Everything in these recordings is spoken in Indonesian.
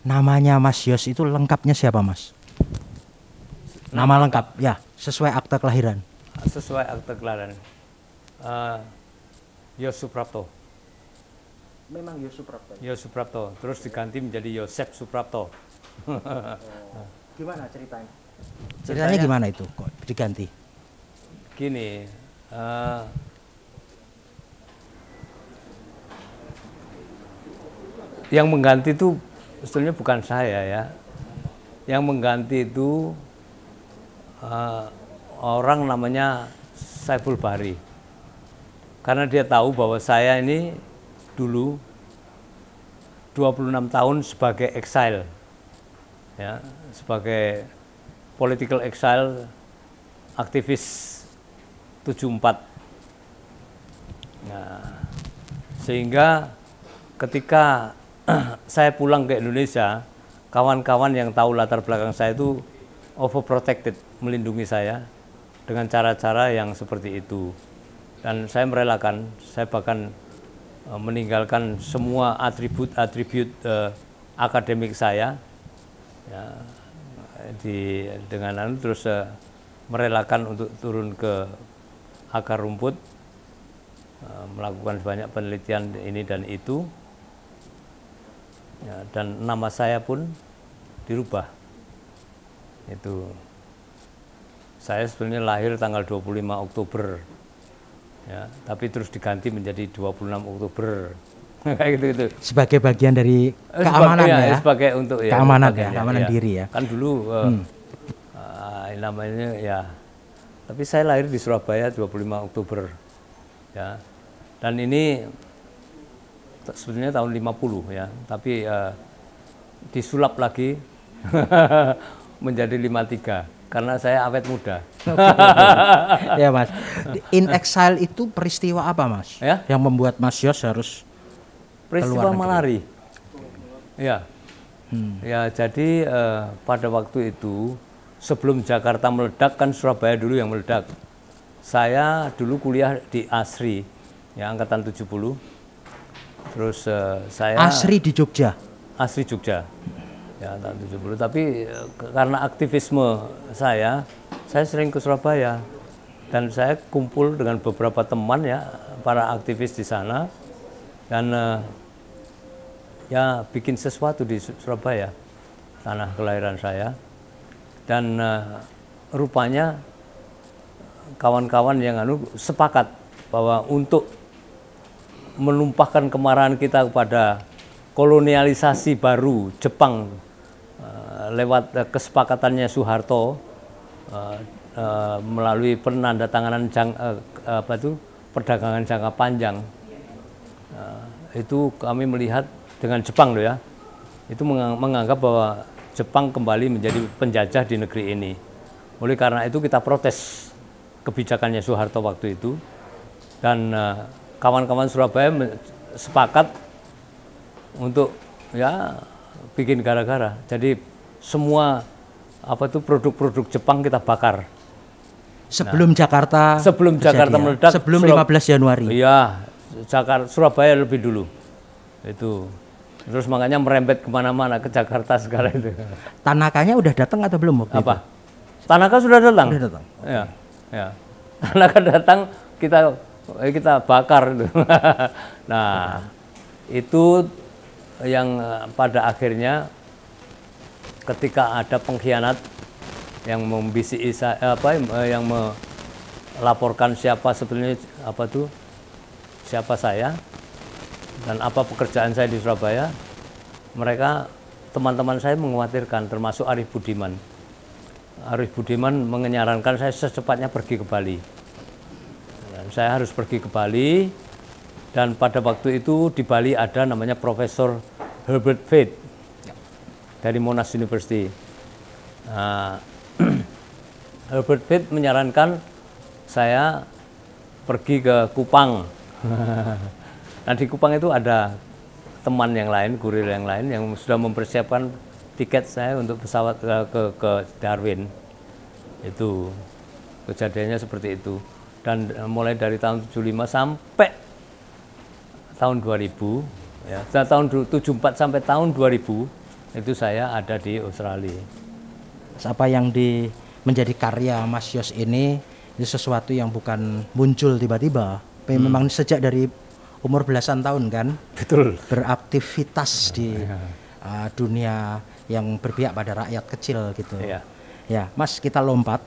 Namanya Mas Yos itu lengkapnya siapa, Mas? Nama lengkap, ya, sesuai akta kelahiran. Sesuai akte kelahiran. Yos Suprapto. Memang Yos Suprapto. Yos Suprapto, terus diganti menjadi Yosep Suprapto. Gimana ceritanya? Ceritanya gimana itu kok diganti? Gini, yang mengganti itu sebetulnya bukan saya ya. Yang mengganti itu orang namanya Saiful Bahri. Karena dia tahu bahwa saya ini dulu 26 tahun sebagai exile, ya, sebagai political exile, aktivis 74. Nah, sehingga ketika saya pulang ke Indonesia, kawan-kawan yang tahu latar belakang saya itu overprotected, melindungi saya dengan cara-cara yang seperti itu. Dan saya merelakan, saya bahkan meninggalkan semua atribut-atribut akademik saya, ya, dengan terus merelakan untuk turun ke akar rumput, melakukan banyak penelitian ini dan itu, ya, dan nama saya pun dirubah. Itu saya sebenarnya lahir tanggal 25 Oktober. Ya, tapi terus diganti menjadi 26 Oktober. Kayak gitu-gitu. Sebagai bagian dari keamanan ya. Sebagai untuk keamanan ya, keamanan diri ya. Kan dulu namanya ya. Tapi saya lahir di Surabaya 25 Oktober. Ya. Dan ini sebenarnya tahun 50 ya, tapi disulap lagi menjadi 53 karena saya awet muda. Ya Mas, In Exile itu peristiwa apa Mas? Ya? Yang membuat Mas Yos harus peristiwa malari. Ya, ya jadi pada waktu itu sebelum Jakarta meledak kan Surabaya dulu yang meledak. Saya dulu kuliah di ASRI, ya angkatan 70. Terus saya ASRI di Jogja. ASRI Jogja. Ya, tahun 70. Tapi karena aktivisme saya sering ke Surabaya dan saya kumpul dengan beberapa teman ya, para aktivis di sana dan ya bikin sesuatu di Surabaya, tanah kelahiran saya. Dan rupanya kawan-kawan yang sepakat bahwa untuk menumpahkan kemarahan kita kepada kolonialisasi baru Jepang lewat kesepakatannya Soeharto melalui penandatanganan perdagangan jangka panjang, itu kami melihat dengan Jepang loh ya, itu menganggap bahwa Jepang kembali menjadi penjajah di negeri ini. Oleh karena itu kita protes kebijakannya Soeharto waktu itu, dan kawan-kawan Surabaya sepakat untuk ya bikin gara-gara. Jadi semua produk-produk Jepang kita bakar. Sebelum Jakarta meledak, sebelum 15 Januari. Iya, Surabaya lebih dulu. Itu. Terus makanya merembet kemana-mana ke Jakarta segala itu. Tanakanya udah datang atau belum waktu itu? Tanaka sudah datang. Sudah datang. Ya, ya. Tanaka datang, kita bakar itu. Nah, itu yang pada akhirnya ketika ada pengkhianat yang membisiki yang melaporkan siapa sebenarnya siapa saya dan apa pekerjaan saya di Surabaya, mereka teman-teman saya mengkhawatirkan, termasuk Arif Budiman. Arif Budiman menyarankan saya secepatnya pergi ke Bali. Dan saya harus pergi ke Bali, dan pada waktu itu di Bali ada namanya Profesor Herbert Faith dari Monash University. Nah, Herbert Faith menyarankan saya pergi ke Kupang. Nah di Kupang itu ada teman yang lain, kurir yang lain yang sudah mempersiapkan tiket saya untuk pesawat ke Darwin. Itu kejadiannya seperti itu. Dan mulai dari tahun 75 sampai tahun 2000, ya, tahun 74 sampai tahun 2000 Itu saya ada di Australia. Apa yang menjadi karya Mas Yos ini sesuatu yang bukan muncul tiba-tiba. Memang sejak dari umur belasan tahun kan. Betul. Beraktivitas di dunia yang berpihak pada rakyat kecil gitu. Iya. Ya, Mas, kita lompat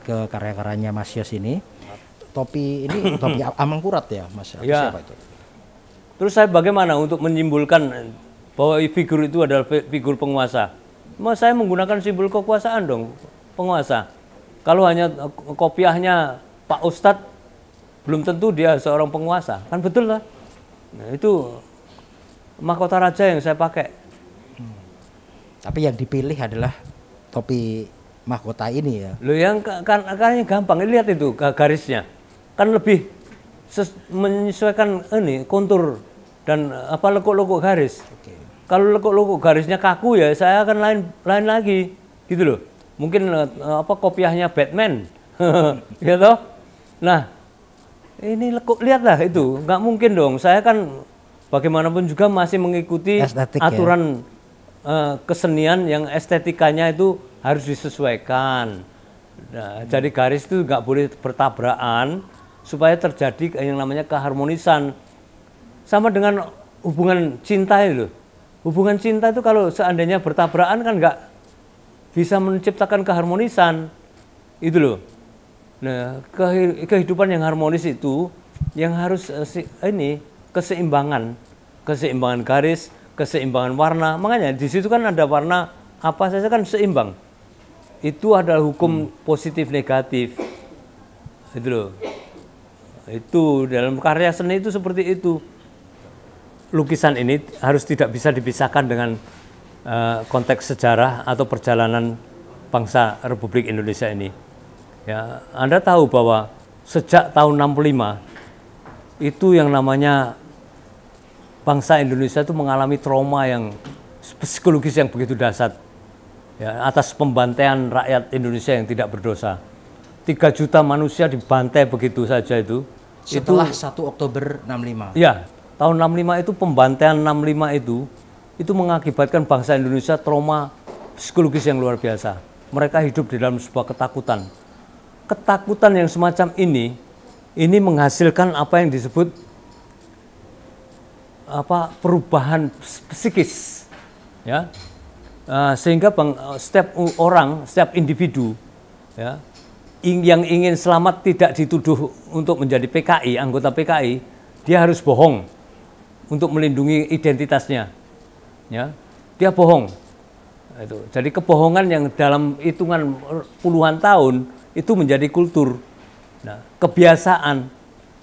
ke karya-karyanya Mas Yos ini. Topi ini topi Amangkurat ya, Mas? Ya. Siapa itu? Terus saya bagaimana untuk menyimpulkan bahwa figur itu adalah figur penguasa? Mas, saya menggunakan simbol kekuasaan dong, penguasa. Kalau hanya kopiahnya Pak Ustadz, belum tentu dia seorang penguasa, kan betul lah. Nah, itu mahkota raja yang saya pakai. Tapi yang dipilih adalah topi mahkota ini ya. Loh, yang kan gampang, lihat itu garisnya. Kan lebih menyesuaikan ini kontur dan lekuk-lekuk garis. Oke. Kalau lekuk-lekuk garisnya kaku ya saya akan lain lagi gitu loh. Mungkin kopiahnya Batman. Ya toh? Nah, ini lekuk, lihatlah itu. Nggak mungkin dong. Saya kan bagaimanapun juga masih mengikuti estetik, aturan kesenian yang estetikanya itu harus disesuaikan. Nah, jadi garis itu nggak boleh bertabrakan supaya terjadi yang namanya keharmonisan. Sama dengan hubungan cinta itu. Hubungan cinta itu kalau seandainya bertabrakan kan nggak bisa menciptakan keharmonisan. Itu loh. Nah, kehidupan yang harmonis itu yang harus keseimbangan garis, keseimbangan warna. Makanya di situ kan ada warna apa saja kan seimbang. Itu adalah hukum positif negatif. Itu loh. Itu dalam karya seni itu seperti itu. Lukisan ini harus tidak bisa dipisahkan dengan konteks sejarah atau perjalanan bangsa Republik Indonesia ini. Ya, Anda tahu bahwa sejak tahun 65 itu yang namanya bangsa Indonesia itu mengalami trauma yang psikologis yang begitu dahsyat. Ya, atas pembantaian rakyat Indonesia yang tidak berdosa. 3 juta manusia dibantai begitu saja itu. Setelah 1 Oktober 65. Ya, tahun 65 itu pembantaian 65 itu mengakibatkan bangsa Indonesia trauma psikologis yang luar biasa. Mereka hidup di dalam sebuah ketakutan. Ketakutan yang semacam ini menghasilkan apa yang disebut perubahan psikis, ya. Sehingga setiap orang, setiap individu, ya, yang ingin selamat tidak dituduh untuk menjadi PKI, anggota PKI, dia harus bohong untuk melindungi identitasnya. Ya, dia bohong. Itu. Jadi kebohongan yang dalam hitungan puluhan tahun itu menjadi kultur. Nah, kebiasaan.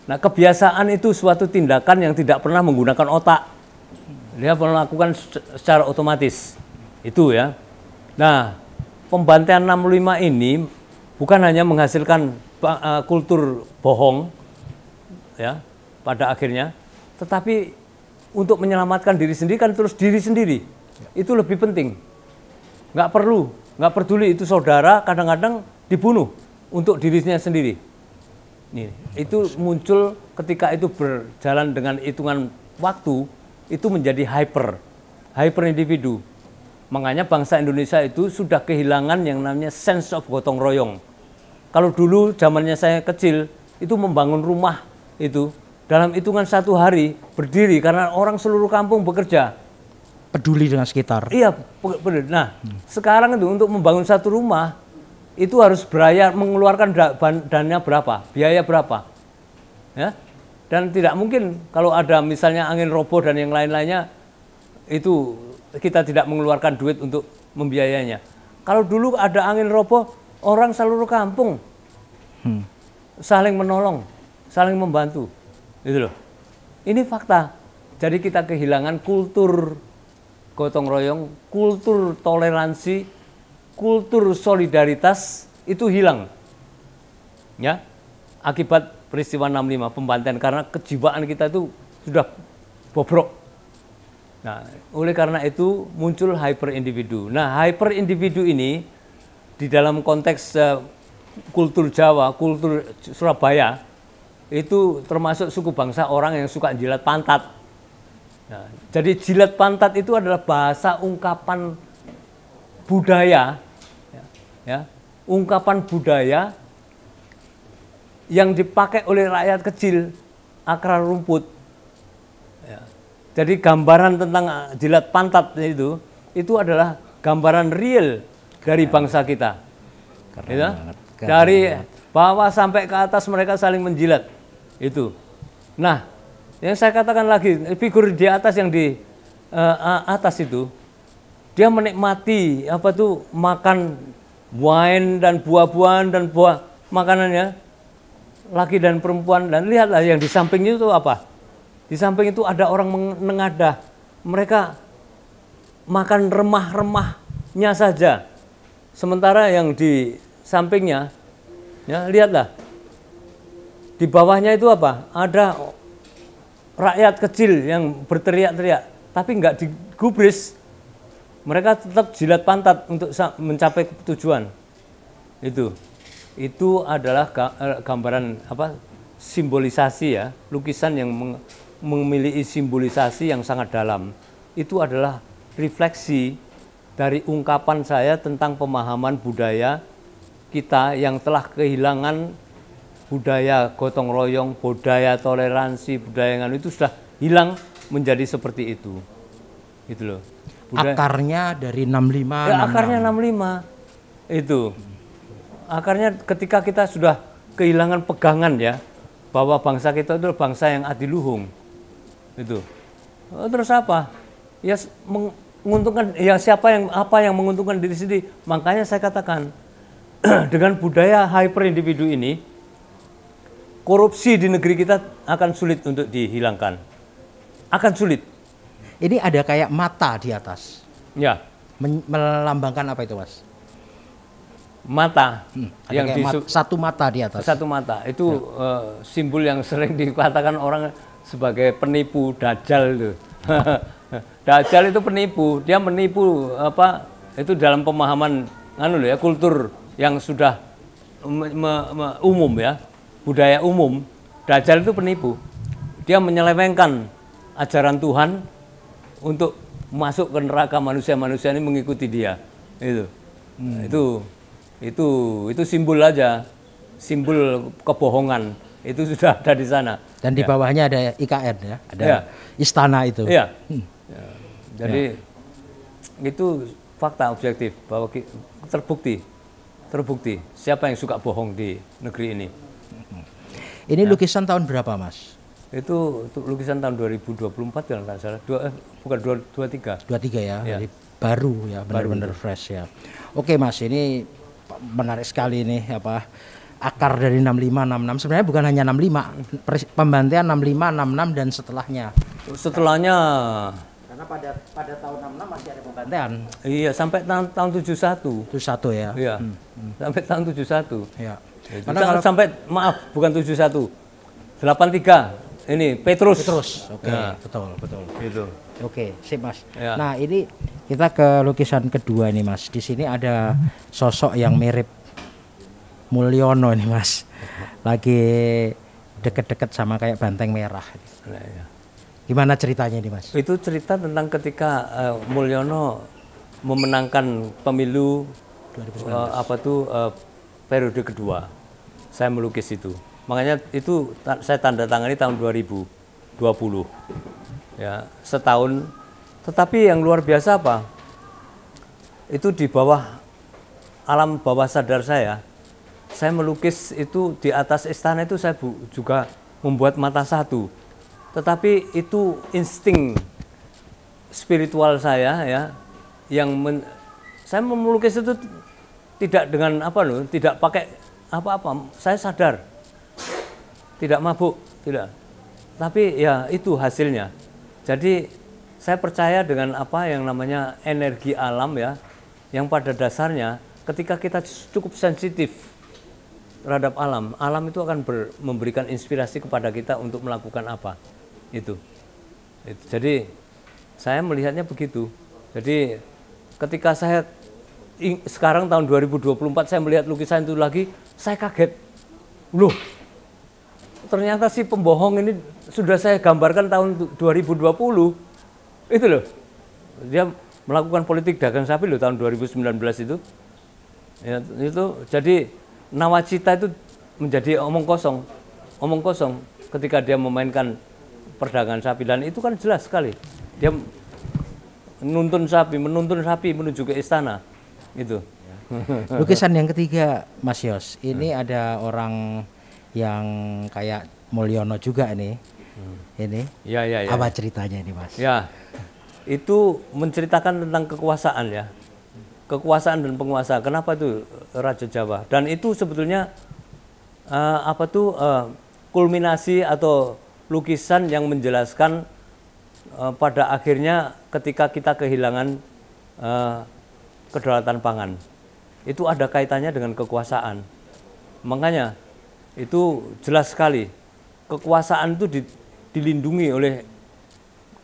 Nah, kebiasaan itu suatu tindakan yang tidak pernah menggunakan otak. Dia melakukan secara otomatis. Itu ya. Nah, pembantaian 65 ini bukan hanya menghasilkan kultur bohong, ya, pada akhirnya, tetapi untuk menyelamatkan diri sendiri kan terus diri sendiri. Itu lebih penting. Nggak peduli itu saudara, kadang-kadang dibunuh untuk dirinya sendiri. Itu muncul ketika itu berjalan dengan hitungan waktu, itu menjadi hyper individu. Makanya bangsa Indonesia itu sudah kehilangan yang namanya sense of gotong royong. Kalau dulu zamannya saya kecil, itu membangun rumah itu dalam hitungan 1 hari berdiri karena orang seluruh kampung bekerja. Peduli dengan sekitar. Iya, benar. Nah, sekarang itu untuk membangun satu rumah itu harus mengeluarkan dananya berapa, biaya berapa, ya. Dan tidak mungkin kalau ada misalnya angin roboh dan yang lain-lainnya itu kita tidak mengeluarkan duit untuk membiayainya. Kalau dulu ada angin roboh, orang seluruh kampung saling menolong, saling membantu, gitu loh. Ini fakta. Jadi kita kehilangan kultur gotong royong, kultur toleransi, kultur solidaritas itu hilang, ya, akibat peristiwa 65 pembantaian karena kejiwaan kita itu sudah bobrok. Nah, oleh karena itu muncul hyper individu. Nah, hyper individu ini di dalam konteks kultur Jawa, kultur Surabaya itu termasuk suku bangsa orang yang suka jilat pantat, Nah, jadi jilat pantat itu adalah bahasa ungkapan budaya, ya, ungkapan budaya yang dipakai oleh rakyat kecil akar rumput. Ya. Jadi gambaran tentang jilat pantat itu adalah gambaran real dari bangsa kita. Gitu? Dari bawah sampai ke atas mereka saling menjilat itu. Nah, yang saya katakan lagi, figur di atas yang di atas itu, dia menikmati makan wine dan buah-buahan dan buah makanannya, laki dan perempuan. Dan lihatlah yang di sampingnya itu apa? Di samping itu ada orang menengadah. Mereka makan remah-remahnya saja. Sementara yang di sampingnya, ya lihatlah, di bawahnya itu apa? Ada rakyat kecil yang berteriak-teriak, tapi nggak digubris. Mereka tetap jilat pantat untuk mencapai tujuan. Itu adalah gambaran simbolisasi, ya, lukisan yang memiliki simbolisasi yang sangat dalam. Itu adalah refleksi dari ungkapan saya tentang pemahaman budaya kita yang telah kehilangan budaya gotong royong, budaya toleransi, budaya yang itu sudah hilang menjadi seperti itu. Gitu loh. Akarnya dari 65. Ya, akarnya 65. Itu. Akarnya ketika kita sudah kehilangan pegangan, ya, bahwa bangsa kita itu bangsa yang adiluhung. Itu. Terus apa? Ya menguntungkan, ya apa yang menguntungkan diri sendiri. Makanya saya katakan dengan budaya hyper individu ini, korupsi di negeri kita akan sulit untuk dihilangkan. Akan sulit. Ini ada kayak mata di atas. Ya. Melambangkan apa itu, Mas? Mata. Yang satu mata di atas. Satu mata. Itu simbol yang sering dikatakan orang sebagai penipu, dajjal itu. Dajjal itu penipu. Dia menipu itu dalam pemahaman kultur yang sudah umum, ya. Budaya umum. Dajjal itu penipu. Dia menyelewengkan ajaran Tuhan untuk masuk ke neraka manusia-manusia ini mengikuti dia. Itu simbol aja, simbol kebohongan. Itu sudah ada di sana. Dan di bawahnya ada IKN, ya, ada istana itu. Iya. Jadi itu fakta objektif bahwa terbukti siapa yang suka bohong di negeri ini. Ini lukisan tahun berapa, Mas? Itu lukisan tahun 2024 kalau nggak salah. Bukan 23. 23, ya. Jadi baru, ya, benar-benar fresh, ya. Oke, Mas, ini menarik sekali nih akar dari 65 66. Sebenarnya bukan hanya 65, pembantaian 65 66 dan setelahnya. Karena pada tahun 66 masih ada pembantaian. Iya, sampai tahun 71. 71, ya. Iya. Sampai tahun 71. Iya. Karena sampai bukan 71. 83. Ini Petrus. Oke, ya. betul. Gitu. Oke, sip, Mas. Ya. Nah, ini kita ke lukisan kedua ini, Mas. Di sini ada sosok yang mirip Mulyono ini, Mas. Lagi deket-deket sama kayak banteng merah. Nah, ya. Gimana ceritanya ini, Mas? Itu cerita tentang ketika Mulyono memenangkan pemilu 2019. Periode kedua. Saya melukis itu. Makanya itu saya tanda tangani tahun 2020. Ya, setahun. Tetapi yang luar biasa apa? Itu di bawah alam bawah sadar saya melukis itu di atas istana itu saya juga membuat mata satu. Tetapi itu insting spiritual saya, ya, yang saya melukis itu tidak dengan tidak pakai apa-apa. Saya sadar. Tidak mabuk, tidak. Tapi ya itu hasilnya. Jadi saya percaya dengan apa yang namanya energi alam, ya, yang pada dasarnya ketika kita cukup sensitif terhadap alam, alam itu akan memberikan inspirasi kepada kita untuk melakukan apa. Itu. Jadi saya melihatnya begitu. Jadi ketika saya sekarang tahun 2024 saya melihat lukisan itu lagi, saya kaget. Loh, ternyata si pembohong ini sudah saya gambarkan tahun 2020. Itu loh. Dia melakukan politik dagang sapi loh tahun 2019 itu. Ya, itu jadi nawacita itu menjadi omong kosong. Omong kosong ketika dia memainkan perdagangan sapi, dan itu kan jelas sekali. Dia menuntun sapi menuju ke istana. Itu. Lukisan yang ketiga, Mas Yos, ini ada orang yang kayak Mulyono juga nih. Ini. Ya. Apa ceritanya ini, Mas? Ya. Itu menceritakan tentang kekuasaan ya. Kekuasaan dan penguasa. Kenapa itu Raja Jawa? Dan itu sebetulnya kulminasi atau lukisan yang menjelaskan pada akhirnya ketika kita kehilangan kedaulatan pangan. Itu ada kaitannya dengan kekuasaan. Makanya itu jelas sekali. Kekuasaan itu dilindungi oleh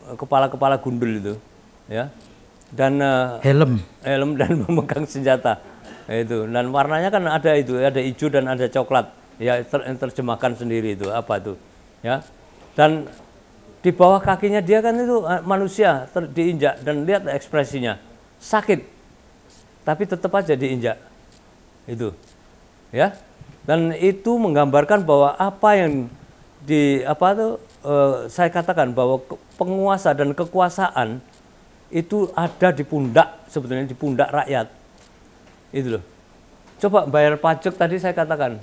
kepala-kepala gundul itu, ya, dan helm dan memegang senjata itu, dan warnanya kan ada itu, ada hijau dan ada coklat, ya, terjemahkan sendiri itu apa itu, ya, dan di bawah kakinya dia kan itu manusia diinjak, dan lihat ekspresinya sakit, tapi tetap aja diinjak itu, ya, dan itu menggambarkan bahwa apa yang saya katakan bahwa penguasa dan kekuasaan itu ada di pundak, sebetulnya di pundak rakyat. Itu loh. Coba bayar pajak tadi saya katakan.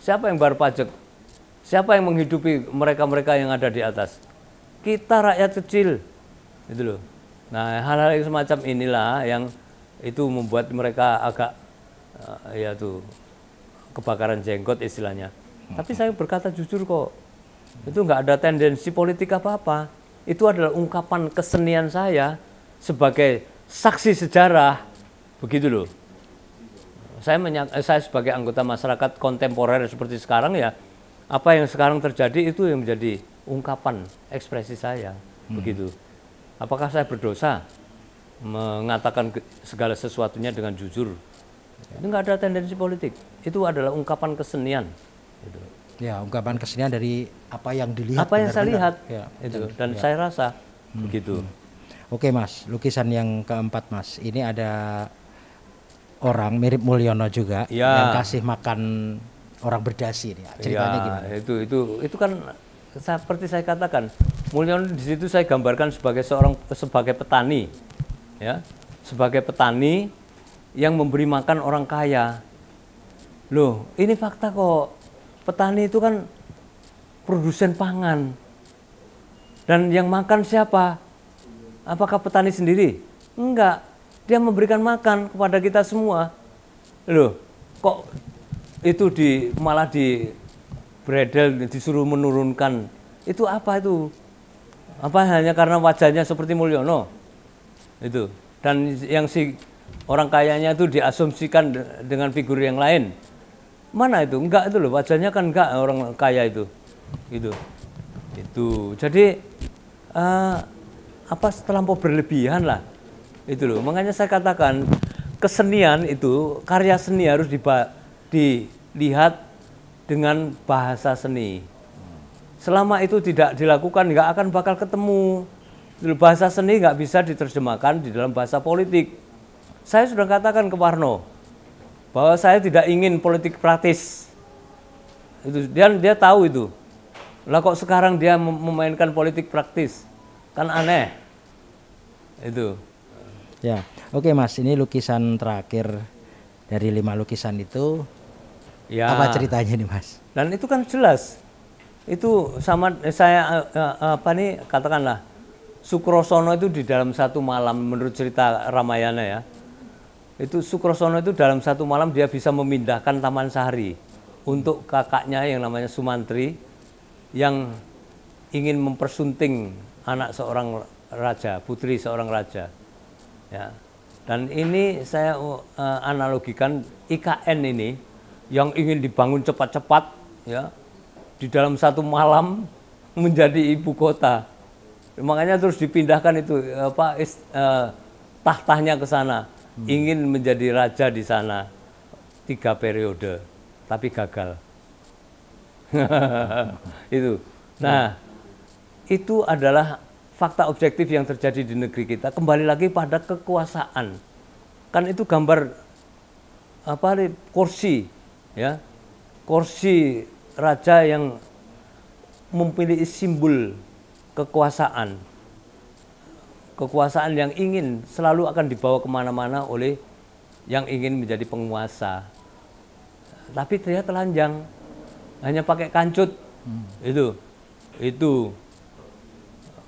Siapa yang bayar pajak? Siapa yang menghidupi mereka-mereka yang ada di atas? Kita rakyat kecil. Itu loh. Nah, hal-hal yang semacam inilah yang itu membuat mereka agak kebakaran jenggot istilahnya. Tapi saya berkata jujur kok. Itu nggak ada tendensi politik apa-apa. Itu adalah ungkapan kesenian saya sebagai saksi sejarah, begitu loh. Saya sebagai anggota masyarakat kontemporer seperti sekarang ya, apa yang sekarang terjadi itu yang menjadi ungkapan ekspresi saya, begitu. Apakah saya berdosa mengatakan segala sesuatunya dengan jujur? Itu nggak ada tendensi politik. Itu adalah ungkapan kesenian. Gitu. Ya, ungkapan kesenian dari apa yang dilihat. Apa yang saya lihat, ya, itu, dan saya rasa begitu. Oke, Mas, lukisan yang keempat, Mas. Ini ada orang mirip Mulyono juga yang kasih makan orang berdasi. Ceritanya gimana? Itu kan seperti saya katakan, Mulyono di situ saya gambarkan sebagai petani, ya, sebagai petani yang memberi makan orang kaya. Loh, ini fakta kok. Petani itu kan produsen pangan. Dan yang makan siapa? Apakah petani sendiri? Enggak. Dia memberikan makan kepada kita semua. Loh, kok itu malah beredel, disuruh menurunkan. Itu apa itu? Apa hanya karena wajahnya seperti Mulyono? Itu. Dan yang si orang kayanya itu diasumsikan dengan figur yang lain. Mana itu? Enggak itu loh, wajahnya kan enggak orang kaya itu. Gitu. Itu. Jadi terlampau berlebihan lah. Itu loh. Makanya saya katakan kesenian itu, karya seni harus dilihat dengan bahasa seni. Selama itu tidak dilakukan, nggak akan bakal ketemu. Bahasa seni nggak bisa diterjemahkan di dalam bahasa politik. Saya sudah katakan ke Warno bahwa saya tidak ingin politik praktis. Itu dia tahu itu. Lah kok sekarang dia memainkan politik praktis? Kan aneh. Itu. Ya, oke Mas, ini lukisan terakhir dari 5 lukisan itu. Ya. Apa ceritanya nih Mas? Dan itu kan jelas. Itu sama saya katakanlah Sukrosono itu di dalam satu malam menurut cerita Ramayana ya. Itu Sukrosono itu dalam satu malam dia bisa memindahkan Taman Sari untuk kakaknya yang namanya Sumantri yang ingin mempersunting anak seorang raja, putri seorang raja. Ya. Dan ini saya analogikan IKN ini yang ingin dibangun cepat-cepat ya di dalam satu malam menjadi ibu kota. Makanya terus dipindahkan itu tahtanya ke sana. Ingin menjadi raja di sana 3 periode, tapi gagal. Itu. Nah, itu adalah fakta objektif yang terjadi di negeri kita kembali lagi pada kekuasaan. Kan itu gambar apa nih, kursi, ya, kursi raja yang memiliki simbol kekuasaan. Kekuasaan yang ingin selalu akan dibawa kemana-mana oleh yang ingin menjadi penguasa. Tapi dia telanjang, hanya pakai kancut. Itu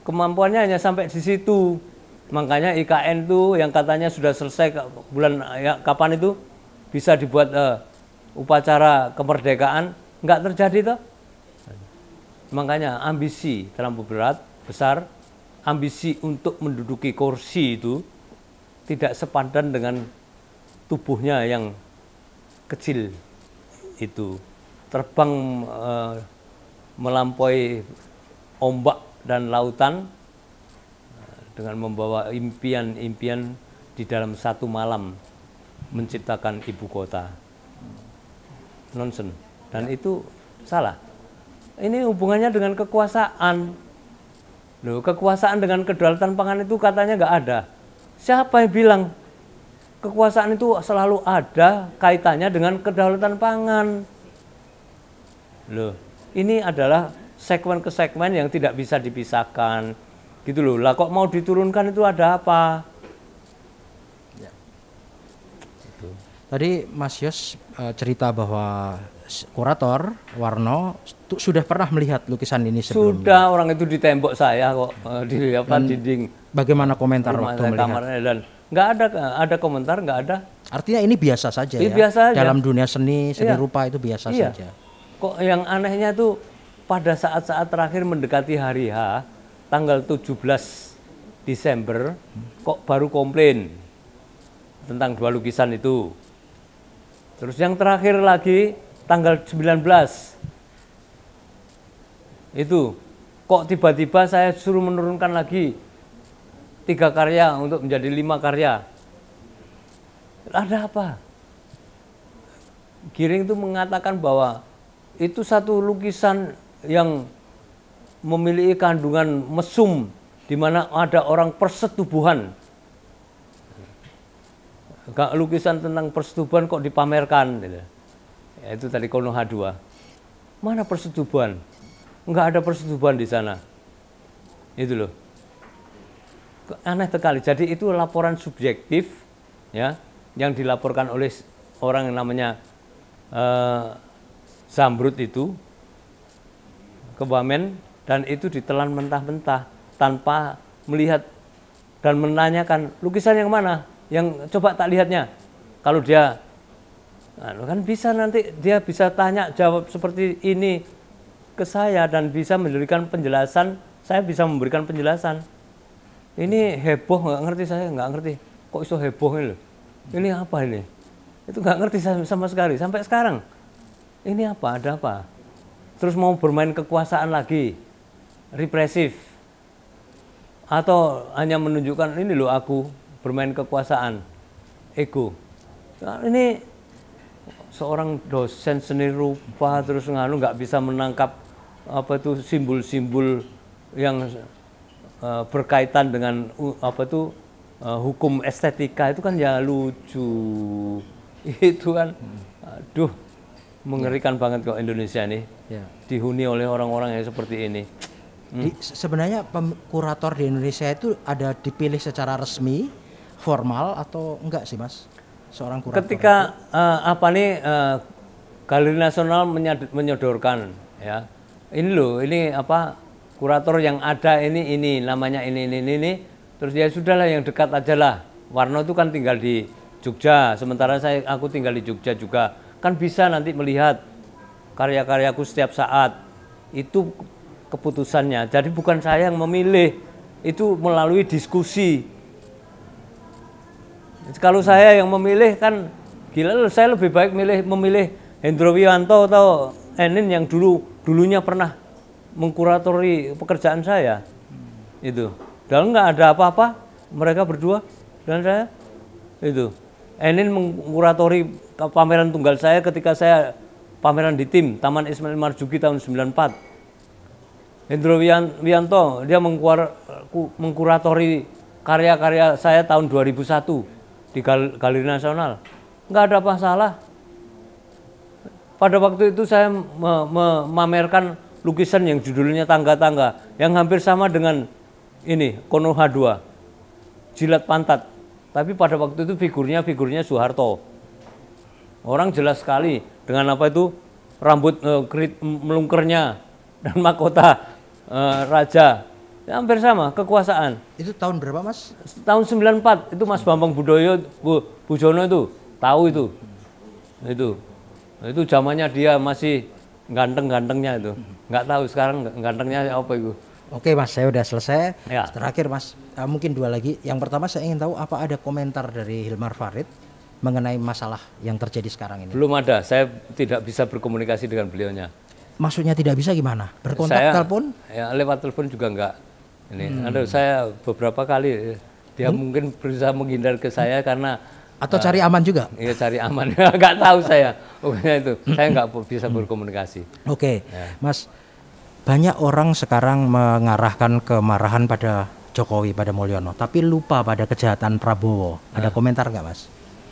kemampuannya hanya sampai di situ. Makanya IKN tuh yang katanya sudah selesai bulan ya, kapan itu bisa dibuat upacara kemerdekaan, nggak terjadi toh. Makanya ambisi terlalu besar, ambisi untuk menduduki kursi itu tidak sepadan dengan tubuhnya yang kecil itu. Terbang melampaui ombak dan lautan dengan membawa impian-impian di dalam satu malam menciptakan ibu kota. Nonsen. Dan itu salah. Ini hubungannya dengan kekuasaan. Loh, kekuasaan dengan kedaulatan pangan itu katanya nggak ada. Siapa yang bilang kekuasaan itu selalu ada kaitannya dengan kedaulatan pangan? Loh, ini adalah segmen ke segmen yang tidak bisa dipisahkan. Gitu loh. Lah kok mau diturunkan itu ada apa? Ya. Tadi Mas Yos cerita bahwa kurator Warno sudah pernah melihat lukisan ini sebelumnya. Sudah, orang itu di tembok saya kok, di apa dinding. Bagaimana komentar waktu melihat? Kamarnya, dan nggak ada komentar, nggak ada. Artinya ini biasa saja ya. Biasa aja. Dalam dunia seni rupa itu biasa saja. Kok yang anehnya tuh pada saat-saat terakhir mendekati hari H, tanggal 17 Desember, kok baru komplain tentang 2 lukisan itu. Terus yang terakhir lagi tanggal 19 itu kok tiba-tiba saya suruh menurunkan lagi 3 karya untuk menjadi 5 karya. Ada apa? Giring itu mengatakan bahwa itu satu lukisan yang memiliki kandungan mesum di mana ada orang persetubuhan. Lukisan tentang persetubuhan kok dipamerkan gitu. Ya, itu tadi Konoha 2. Mana persetubuhan? Enggak ada persetubuhan di sana. Itu loh. Aneh sekali. Jadi itu laporan subjektif ya, yang dilaporkan oleh orang yang namanya Zamrud itu ke Wamen, dan itu ditelan mentah-mentah tanpa melihat dan menanyakan lukisan yang mana, yang coba tak lihatnya. Kalau dia kan bisa nanti dia bisa tanya jawab seperti ini ke saya dan bisa memberikan penjelasan, saya bisa memberikan penjelasan. Ini heboh, nggak ngerti, saya nggak ngerti. Kok iso heboh ini loh? Ini apa ini? Itu nggak ngerti saya sama sekali sampai sekarang. Ini apa? Ada apa? Terus mau bermain kekuasaan lagi, represif, atau hanya menunjukkan ini loh aku bermain kekuasaan, ego. Nah, ini seorang dosen seni rupa terus nggak bisa menangkap apa itu simbol-simbol yang berkaitan dengan apa itu hukum estetika, itu kan ya lucu. Itu kan, aduh, mengerikan banget kok Indonesia nih. Ya. Dihuni oleh orang-orang yang seperti ini. Sebenarnya kurator di Indonesia itu ada dipilih secara resmi, formal atau enggak sih Mas? Seorang kurator. Ketika Galeri Nasional menyodorkan ya. Ini loh, ini apa kurator yang ada ini namanya ini. Terus ya sudahlah yang dekat aja lah. Warno itu kan tinggal di Jogja, sementara aku tinggal di Jogja juga. Kan bisa nanti melihat karya-karyaku setiap saat. Itu keputusannya. Jadi bukan saya yang memilih, itu melalui diskusi. Kalau saya yang memilih kan gila, saya lebih baik memilih Hendro Wiwanto atau Enin yang dulunya pernah mengkuratori pekerjaan saya. Itu. Dan nggak ada apa-apa mereka berdua dan saya. Itu. Enin mengkuratori pameran tunggal saya ketika saya pameran di tim Taman Ismail Marzuki tahun 94. Hendro Wiyanto, dia mengkuratori karya-karya saya tahun 2001 di Galeri Nasional. Nggak ada masalah. Pada waktu itu saya memamerkan lukisan yang judulnya Tangga-Tangga, yang hampir sama dengan ini, Konoha 2, Jilat Pantat. Tapi pada waktu itu figurnya Soeharto. Orang jelas sekali dengan apa itu, rambut melungkernya dan mahkota raja. Ya, hampir sama, kekuasaan. Itu tahun berapa, Mas? Tahun 94, itu Mas Bambang Bujono itu, tahu itu. Itu zamannya dia masih ganteng-gantengnya itu. Nggak tahu sekarang gantengnya apa itu. Oke Mas, saya udah selesai. Ya. Terakhir Mas, mungkin dua lagi. Yang pertama saya ingin tahu apa ada komentar dari Hilmar Farid mengenai masalah yang terjadi sekarang ini. Belum ada, saya tidak bisa berkomunikasi dengan beliaunya. Maksudnya tidak bisa gimana? Berkontak telepon? Ya, lewat telepon juga enggak. Ini, saya beberapa kali dia mungkin berusaha menghindar ke saya karena atau cari aman juga? Iya, cari aman. Enggak tahu saya. Pokoknya itu, saya enggak bisa berkomunikasi. Oke, ya. Mas, banyak orang sekarang mengarahkan kemarahan pada Jokowi, pada Mulyono, tapi lupa pada kejahatan Prabowo. Ada komentar nggak, Mas?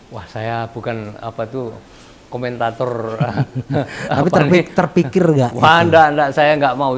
Wah, saya bukan apa tuh komentator. Tapi terpikir nggak? Wah, enggak, saya nggak mau.